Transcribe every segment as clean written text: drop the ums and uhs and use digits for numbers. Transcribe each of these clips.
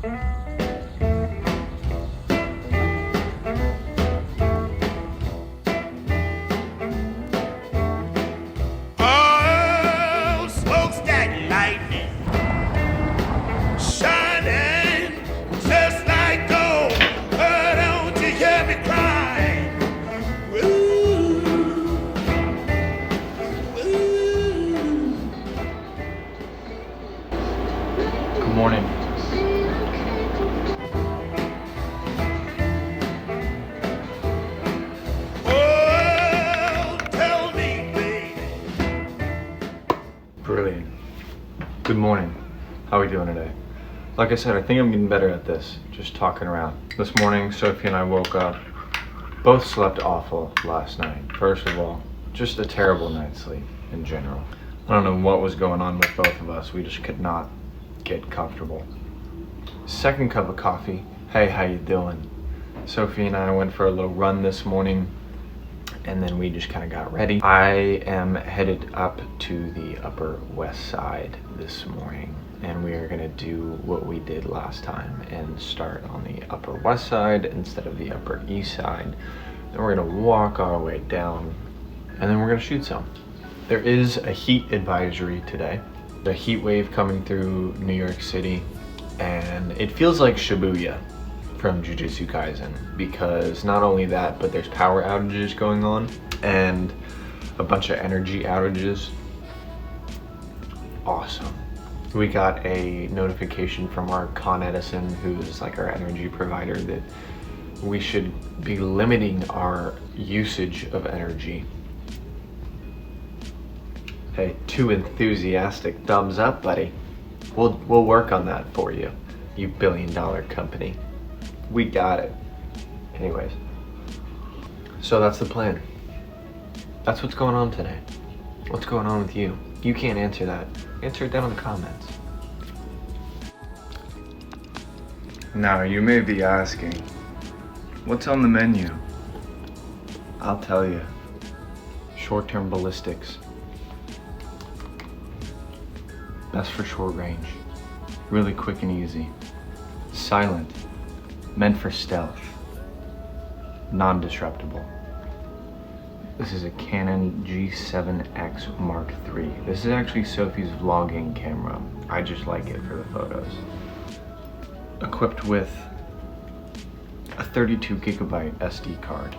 Oh, smokestack lightning, shining just like gold. But don't you hear me cry? Ooh, ooh. Good morning. Oh, tell me, baby. Brilliant. Good morning. How are we doing today? Like I said, I think I'm getting better at this, just talking around. This morning, Sophie and I woke up, both slept awful last night. First of all, just a terrible night's sleep in general. I don't know what was going on with both of us. We just could not get comfortable. Second cup of coffee. Hey, how you doing? Sophie and I went for a little run this morning, and then we just kind of got ready. I am headed up to the Upper West Side this morning, and we are gonna do what we did last time and start on the Upper West Side instead of the Upper East Side. Then we're gonna walk our way down, and then we're gonna shoot some. There is a heat advisory today. The heat wave coming through New York City, and it feels like Shibuya from Jujutsu Kaisen, because not only that, but there's power outages going on and a bunch of energy outages. Awesome. We got a notification from our Con Edison, who's like our energy provider, that we should be limiting our usage of energy. Hey, 2 enthusiastic thumbs up, buddy. We'll work on that for you, you billion-dollar company. We got it. Anyways, so that's the plan. That's what's going on today. What's going on with you? You can't answer that. Answer it down in the comments. Now, you may be asking, what's on the menu? I'll tell you. Short-term ballistics. Best for short range. Really quick and easy. Silent. Meant for stealth. Non-disruptible. This is a Canon G7X Mark III. This is actually Sophie's vlogging camera. I just like it for the photos. Equipped with a 32 gigabyte SD card.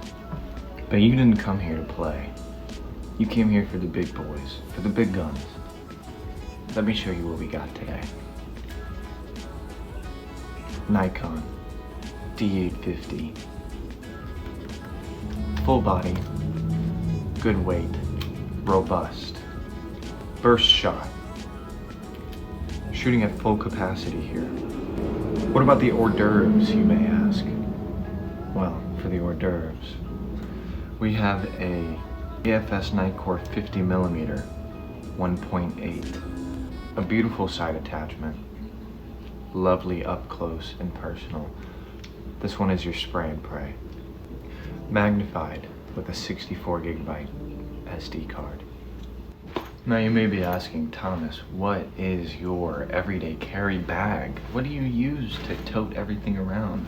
But you didn't come here to play. You came here for the big boys, for the big guns. Let me show you what we got today. Nikon D850. Full body, good weight, robust, burst shot. Shooting at full capacity here. What about the hors d'oeuvres, you may ask? Well, for the hors d'oeuvres, we have a AFS Nikkor 50mm 1.8. A beautiful side attachment. Lovely up close and personal. This one is your spray and pray. Magnified with a 64 gigabyte SD card. Now you may be asking, Thomas, what is your everyday carry bag? What do you use to tote everything around?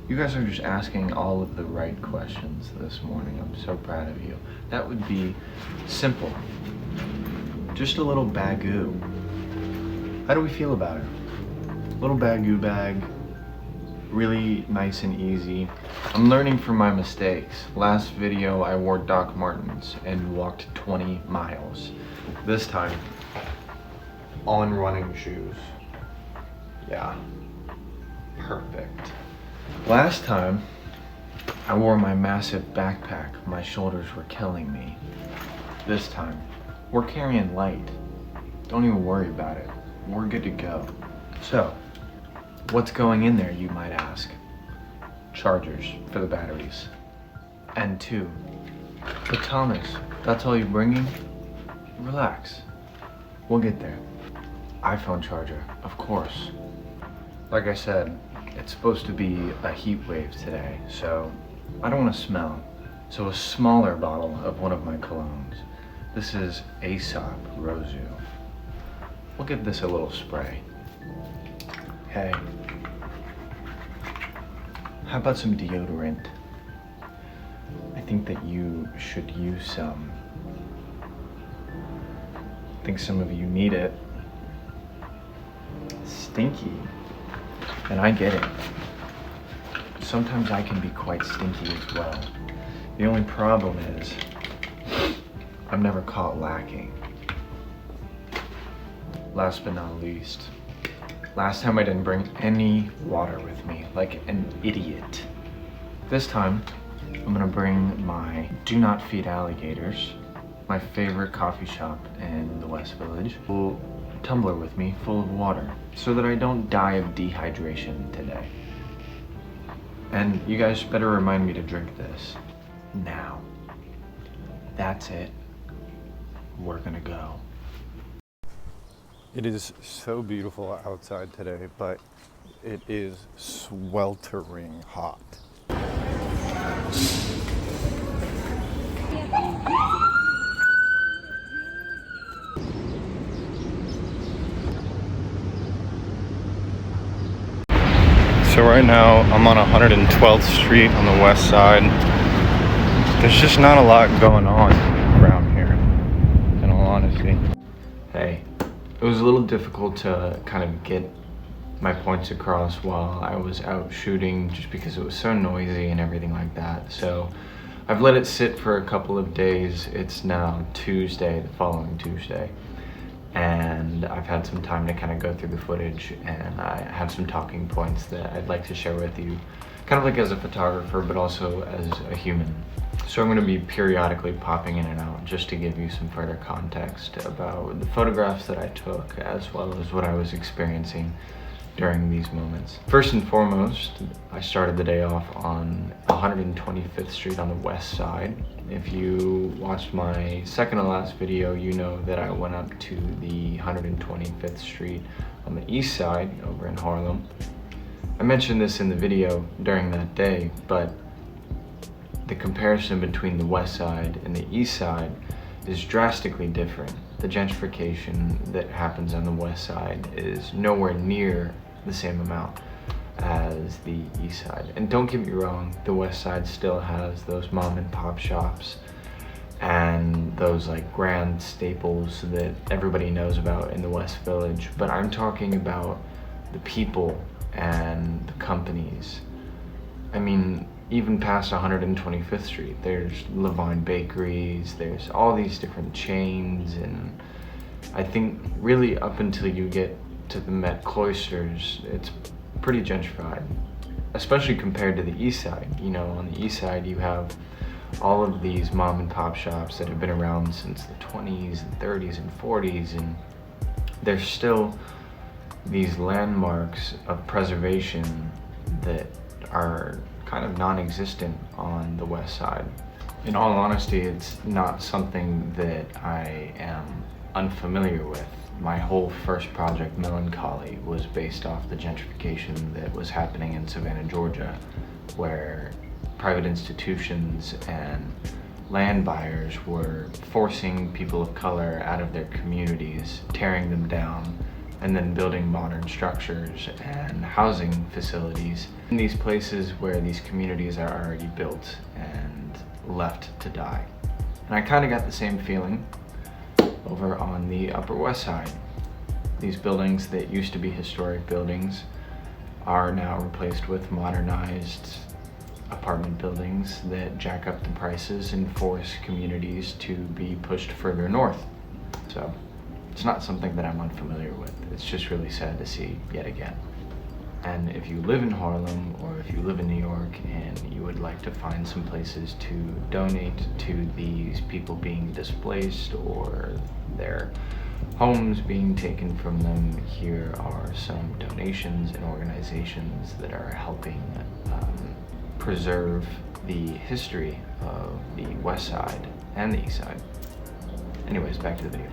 You guys are just asking all of the right questions this morning. I'm so proud of you. That would be simple. Just a little bagoo. How do we feel about it? Little bagoo bag. Really nice and easy. I'm learning from my mistakes. Last video I wore Doc Martens and walked 20 miles. This time, on running shoes. Yeah, perfect. Last time, I wore my massive backpack. My shoulders were killing me. This time, we're carrying light. Don't even worry about it. We're good to go. So, what's going in there, you might ask? Chargers for the batteries. And 2. But Thomas, that's all you're bringing? Relax. We'll get there. iPhone charger, of course. Like I said, it's supposed to be a heat wave today, so I don't want to smell. So a smaller bottle of one of my colognes. This is Aesop Rosu. We'll give this a little spray. Hey, How about some deodorant? I think that you should use some. I think some of you need it. Stinky. And I get it. Sometimes I can be quite stinky as well. The only problem is, I'm never caught lacking. Last but not least, last time I didn't bring any water with me, like an idiot. This time, I'm gonna bring my Do Not Feed Alligators, my favorite coffee shop in the West Village, full tumbler with me full of water, so that I don't die of dehydration today. And you guys better remind me to drink this now. That's it. We're gonna go. It is so beautiful outside today, but it is sweltering hot. So right now I'm on 112th Street on the west side. There's just not a lot going on around here, in all honesty. Hey, it was a little difficult to kind of get my points across while I was out shooting just because it was so noisy and everything like that. So I've let it sit for a couple of days. It's now Tuesday, the following Tuesday. And I've had some time to kind of go through the footage, and I have some talking points that I'd like to share with you, kind of like as a photographer, but also as a human. So I'm going to be periodically popping in and out just to give you some further context about the photographs that I took, as well as what I was experiencing during these moments. First and foremost, I started the day off on 125th Street on the west side. If you watched my second to last video, you know that I went up to the 125th Street on the east side over in Harlem. I mentioned this in the video during that day, but the comparison between the west side and the east side is drastically different. The gentrification that happens on the west side is nowhere near the same amount as the east side. And don't get me wrong, the west side still has those mom and pop shops and those like grand staples that everybody knows about in the West Village, but I'm talking about the people and the companies. I mean, even past 125th Street, there's Levine Bakeries, there's all these different chains, and I think really up until you get to the Met Cloisters, it's pretty gentrified, especially compared to the east side. You know, on the east side you have all of these mom and pop shops that have been around since the 20s and 30s and 40s, and there's still these landmarks of preservation that are kind of non-existent on the west side. In all honesty, it's not something that I am unfamiliar with. My whole first project, Melancholy, was based off the gentrification that was happening in Savannah, Georgia, where private institutions and land buyers were forcing people of color out of their communities, tearing them down, and then building modern structures and housing facilities in these places where these communities are already built and left to die. And I kind of got the same feeling over on the Upper West Side. These buildings that used to be historic buildings are now replaced with modernized apartment buildings that jack up the prices and force communities to be pushed further north. So it's not something that I'm unfamiliar with. It's just really sad to see yet again. And if you live in Harlem, or if you live in New York and you would like to find some places to donate to these people being displaced or their homes being taken from them, here are some donations and organizations that are helping preserve the history of the west side and the east side. Anyways, back to the video.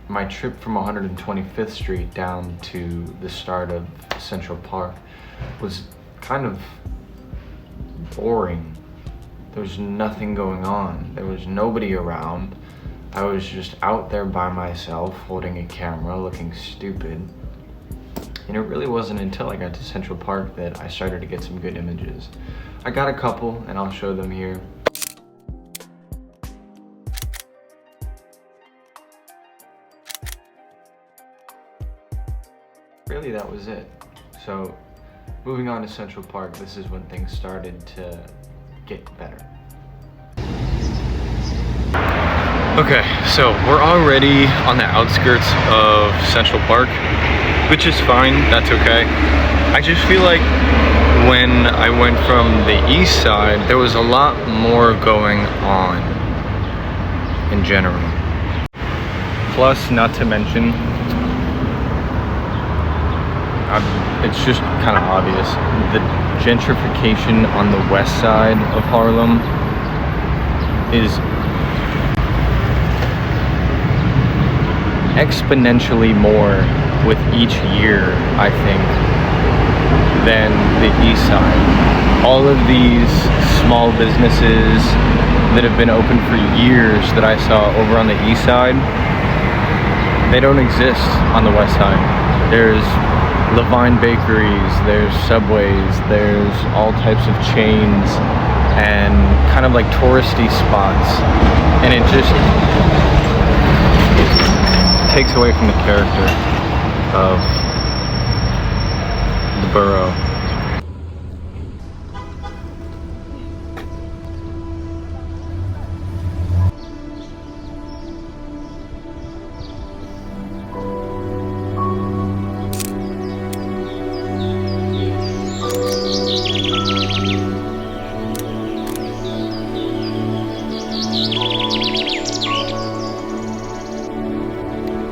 My trip from 125th Street down to the start of Central Park was kind of boring. There was nothing going on. There was nobody around. I was just out there by myself holding a camera looking stupid. And it really wasn't until I got to Central Park that I started to get some good images. I got a couple and I'll show them here. Really, that was it. So moving on to Central Park, this is when things started to get better. Okay, so we're already on the outskirts of Central Park, which is fine, that's okay. I just feel like when I went from the east side, there was a lot more going on in general. Plus, not to mention, it's just kind of obvious, the gentrification on the west side of Harlem is exponentially more with each year, I think, than the east side. All of these small businesses that have been open for years that I saw over on the east side, they don't exist on the west side. There's Levine bakeries, there's Subways, there's all types of chains and kind of like touristy spots, and it just takes away from the character of the borough.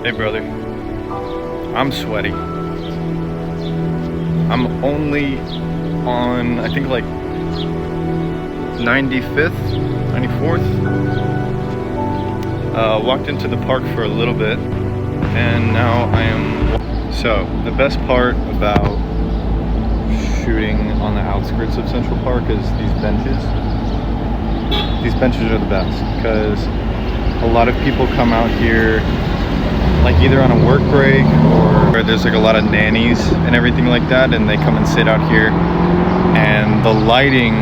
Hey brother, I'm sweaty. I'm only on, I think like 95th, 94th. Walked into the park for a little bit and now I am. So the best part about shooting on the outskirts of Central Park is these benches. These benches are the best because a lot of people come out here like either on a work break or there's like a lot of nannies and everything like that, and they come and sit out here, and the lighting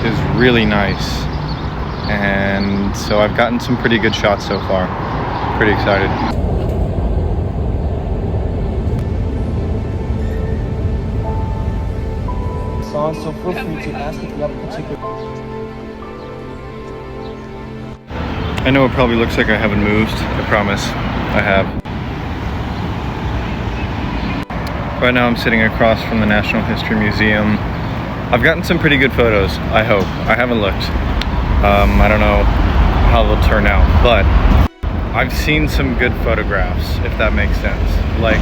is really nice, and so I've gotten some pretty good shots so far. Pretty excited. So feel free to ask if you have a particular. I know it probably looks like I haven't moved, I promise. I have. Right now I'm sitting across from the National History Museum. I've gotten some pretty good photos, I hope. I haven't looked. I don't know how they'll turn out, but I've seen some good photographs, if that makes sense. Like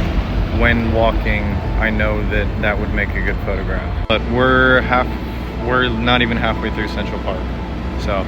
when walking, I know that that would make a good photograph. But we're not even halfway through Central Park, so.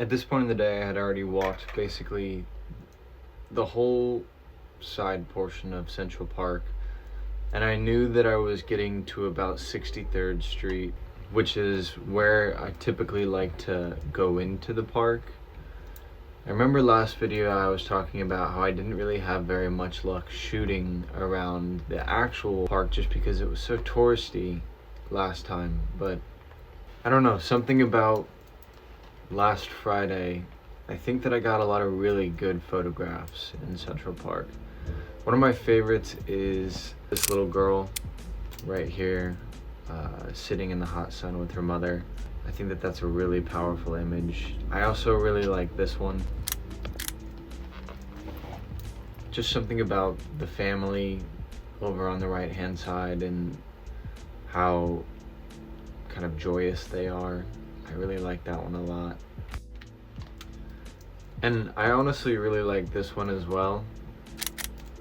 At this point in the day, I had already walked basically the whole side portion of Central Park, and I knew that I was getting to about 63rd Street, which is where I typically like to go into the park. I remember last video I was talking about how I didn't really have very much luck shooting around the actual park just because it was so touristy last time, but I don't know, something about last Friday, I think that I got a lot of really good photographs in Central Park. One of my favorites is this little girl right here, sitting in the hot sun with her mother. I think that that's a really powerful image. I also really like this one. Just something about the family over on the right hand side and how kind of joyous they are. I really like that one a lot. And I honestly really like this one as well.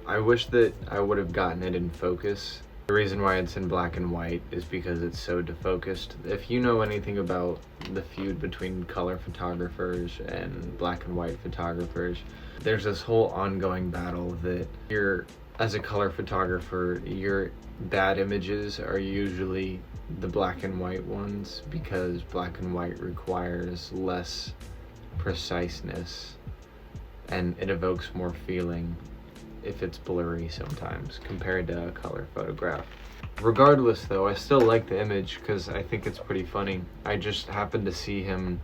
I wish that I would have gotten it in focus. The reason why it's in black and white is because it's so defocused. If you know anything about the feud between color photographers and black and white photographers, there's this whole ongoing battle that as a color photographer, your bad images are usually the black and white ones, because black and white requires less preciseness and it evokes more feeling if it's blurry sometimes compared to a color photograph. Regardless though, I still like the image because I think it's pretty funny. I just happened to see him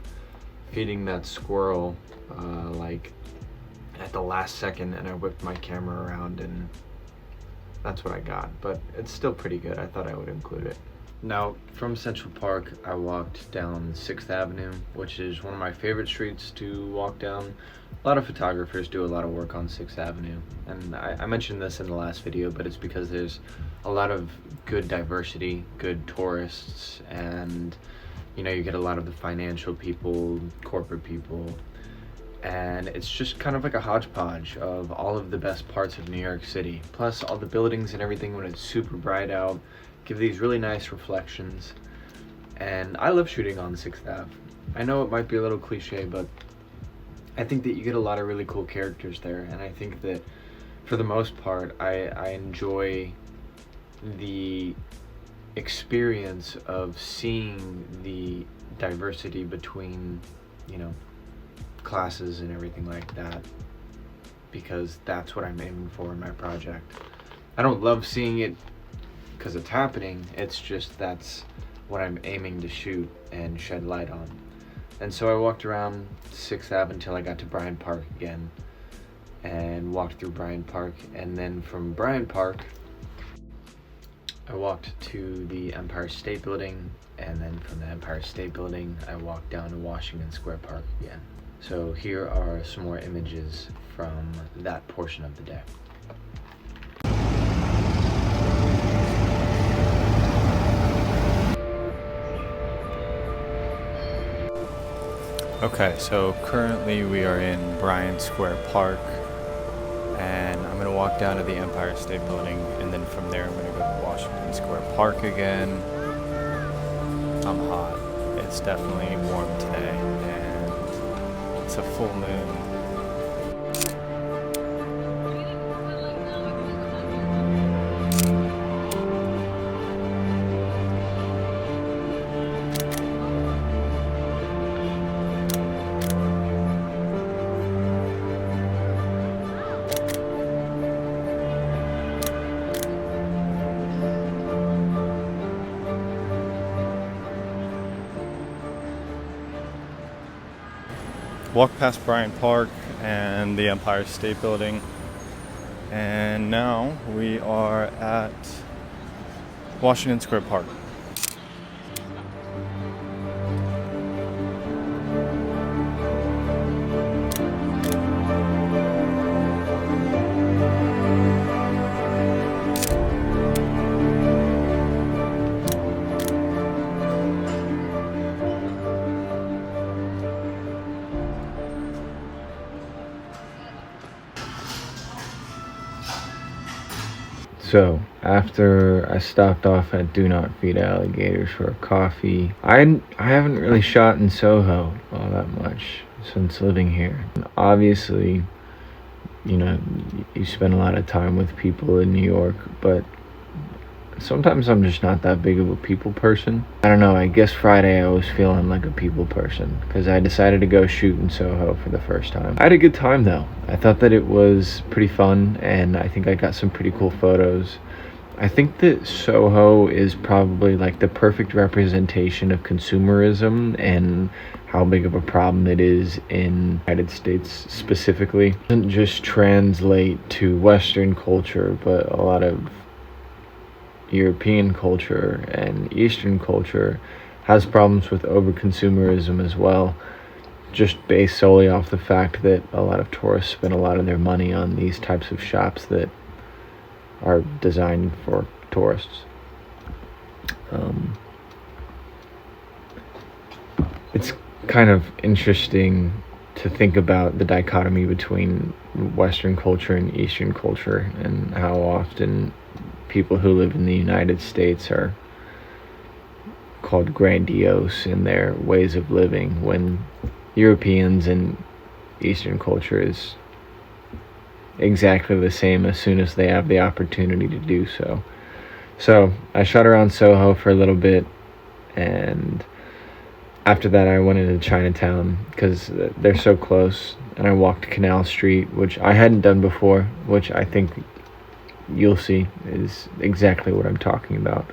feeding that squirrel like at the last second, and I whipped my camera around and that's what I got, but it's still pretty good. I thought I would include it. Now, from Central Park, I walked down 6th Avenue, which is one of my favorite streets to walk down. A lot of photographers do a lot of work on 6th Avenue, and I mentioned this in the last video, but it's because there's a lot of good diversity, good tourists, and you get a lot of the financial people, corporate people, and it's just kind of like a hodgepodge of all of the best parts of New York City. Plus all the buildings and everything when it's super bright out give these really nice reflections, and I love shooting on 6th Ave. I know it might be a little cliche, but I think that you get a lot of really cool characters there, and I think that for the most part I enjoy the experience of seeing the diversity between classes and everything like that, because that's what I'm aiming for in my project. I don't love seeing it because it's happening, it's just that's what I'm aiming to shoot and shed light on. And so I walked around 6th Ave until I got to Bryant Park again, and walked through Bryant Park, and then from Bryant Park I walked to the Empire State Building, and then from the Empire State Building I walked down to Washington Square Park again. So here are some more images from that portion of the day. Okay, so currently we are in Bryant Square Park, and I'm gonna walk down to the Empire State Building, and then from there I'm gonna go to Washington Square Park again. I'm hot. It's definitely warm today, and it's a full moon. Walked past Bryant Park and the Empire State Building, and now we are at Washington Square Park. So, after I stopped off at Do Not Feed Alligators for a coffee, I haven't really shot in Soho all that much since living here. And obviously, you spend a lot of time with people in New York, but sometimes I'm just not that big of a people person. I don't know, I guess Friday I was feeling like a people person because I decided to go shoot in Soho for the first time. I had a good time though. I thought that it was pretty fun, and I think I got some pretty cool photos. I think that Soho is probably like the perfect representation of consumerism and how big of a problem it is in the United States specifically. It doesn't just translate to Western culture, but a lot of European culture and Eastern culture has problems with over-consumerism as well, just based solely off the fact that a lot of tourists spend a lot of their money on these types of shops that are designed for tourists. It's kind of interesting to think about the dichotomy between Western culture and Eastern culture, and how often people who live in the United States are called grandiose in their ways of living, when Europeans and Eastern culture is exactly the same as soon as they have the opportunity to do so. So I shot around Soho for a little bit, and after that I went into Chinatown because they're so close, and I walked Canal Street, which I hadn't done before, which I think you'll see is exactly what I'm talking about.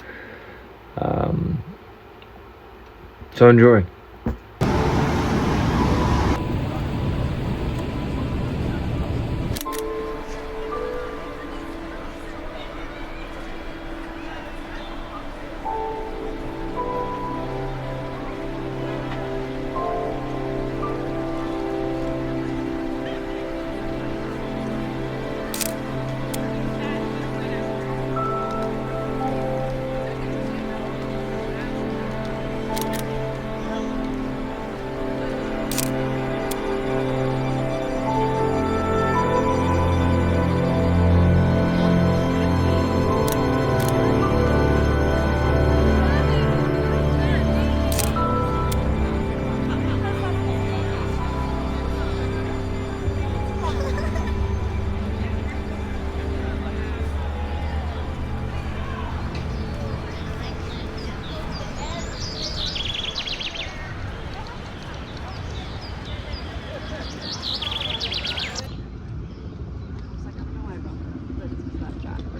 So enjoy.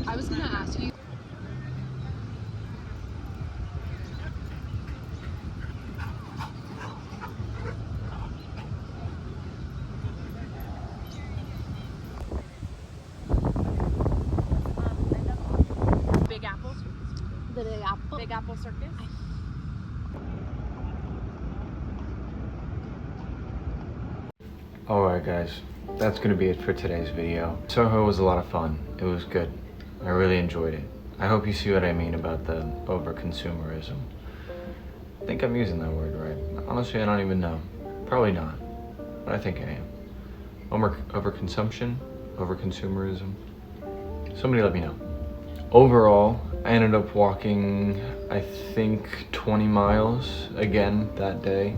I was gonna ask you. Big Apple? The Big Apple? Big Apple Circus? Alright guys, that's gonna be it for today's video. Soho was a lot of fun. It was good. I really enjoyed it. I hope you see what I mean about the over-consumerism. I think I'm using that word right. Honestly, I don't even know. Probably not, but I think I am. Overconsumption? Over-consumerism? Somebody let me know. Overall, I ended up walking, I think, 20 miles again that day.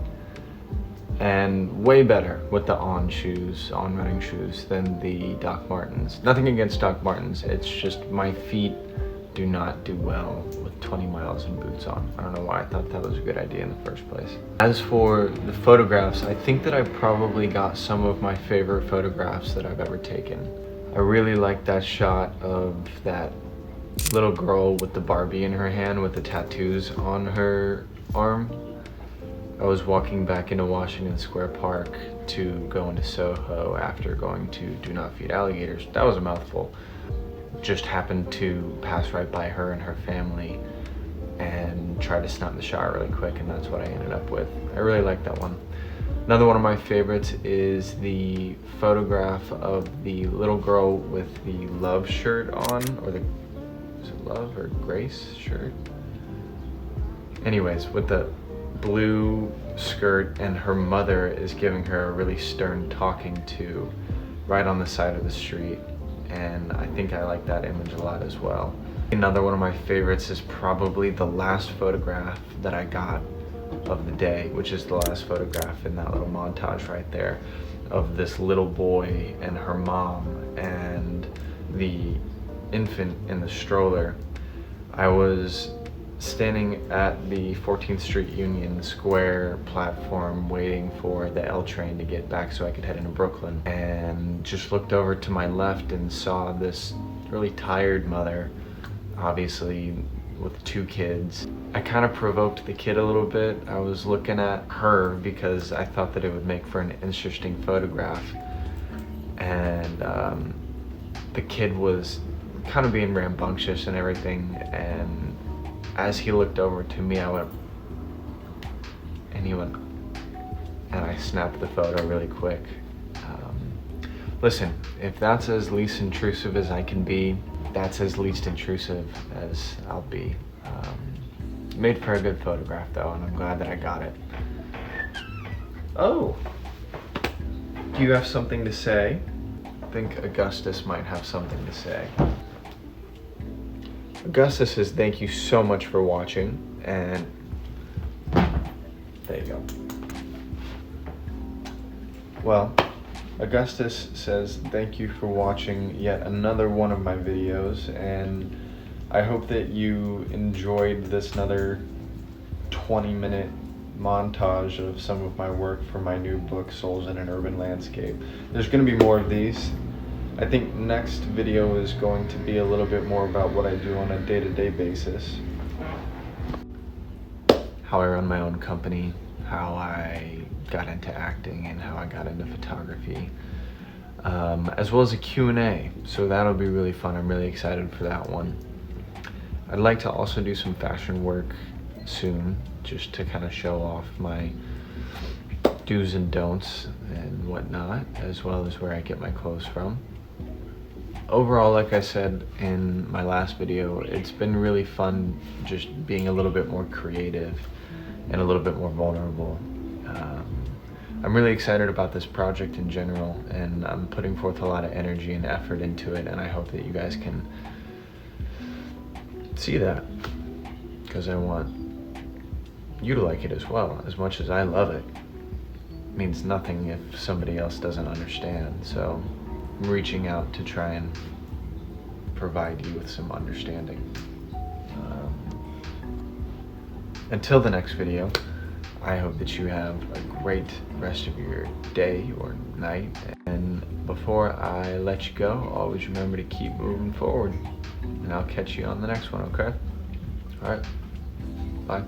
And way better with the on running shoes than the Doc Martens. Nothing against Doc Martens, it's just my feet do not do well with 20 miles in boots on. I don't know why I thought that was a good idea in the first place. As for the photographs, I think that I probably got some of my favorite photographs that I've ever taken. I really like that shot of that little girl with the Barbie in her hand with the tattoos on her arm. I was walking back into Washington Square Park to go into Soho after going to Do Not Feed Alligators. That was a mouthful. Just happened to pass right by her and her family and try to snap the shot really quick, and that's what I ended up with. I really like that one. Another one of my favorites is the photograph of the little girl with the Love shirt on, or the, is it Love or Grace shirt? Anyways, with the blue skirt, and her mother is giving her a really stern talking to right on the side of the street, and I think I like that image a lot as well. Another one of my favorites is probably the last photograph that I got of the day, which is the last photograph in that little montage right there of this little boy and her mom and the infant in the stroller. I was standing at the 14th Street Union Square platform waiting for the L train to get back so I could head into Brooklyn, and just looked over to my left and saw this really tired mother, obviously with two kids. I kind of provoked the kid a little bit. I was looking at her because I thought that it would make for an interesting photograph, and the kid was kind of being rambunctious and everything, and as he looked over to me, I went, and he went, and I snapped the photo really quick. Listen, if that's as least intrusive as I can be, that's as least intrusive as I'll be. Made for a good photograph though, and I'm glad that I got it. Oh, Do you have something to say? I think Augustus might have something to say. Augustus says thank you so much for watching, and there you go. Well, Augustus says thank you for watching yet another one of my videos, and I hope that you enjoyed this another 20-minute montage of some of my work for my new book, Souls in an Urban Landscape. There's going to be more of these. I think next video is going to be a little bit more about what I do on a day-to-day basis. How I run my own company, how I got into acting, and how I got into photography. As well as a Q&A, so that'll be really fun. I'm really excited for that one. I'd like to also do some fashion work soon, just to kind of show off my do's and don'ts and whatnot, as well as where I get my clothes from. Overall, like I said in my last video, it's been really fun just being a little bit more creative and a little bit more vulnerable. I'm really excited about this project in general, and I'm putting forth a lot of energy and effort into it, and I hope that you guys can see that, because I want you to like it as well, as much as I love it. It means nothing if somebody else doesn't understand, so I'm reaching out to try and provide you with some understanding. Until the next video, I hope that you have a great rest of your day or night, and before I let you go, always remember to keep moving forward, and I'll catch you on the next one, okay? All right, bye.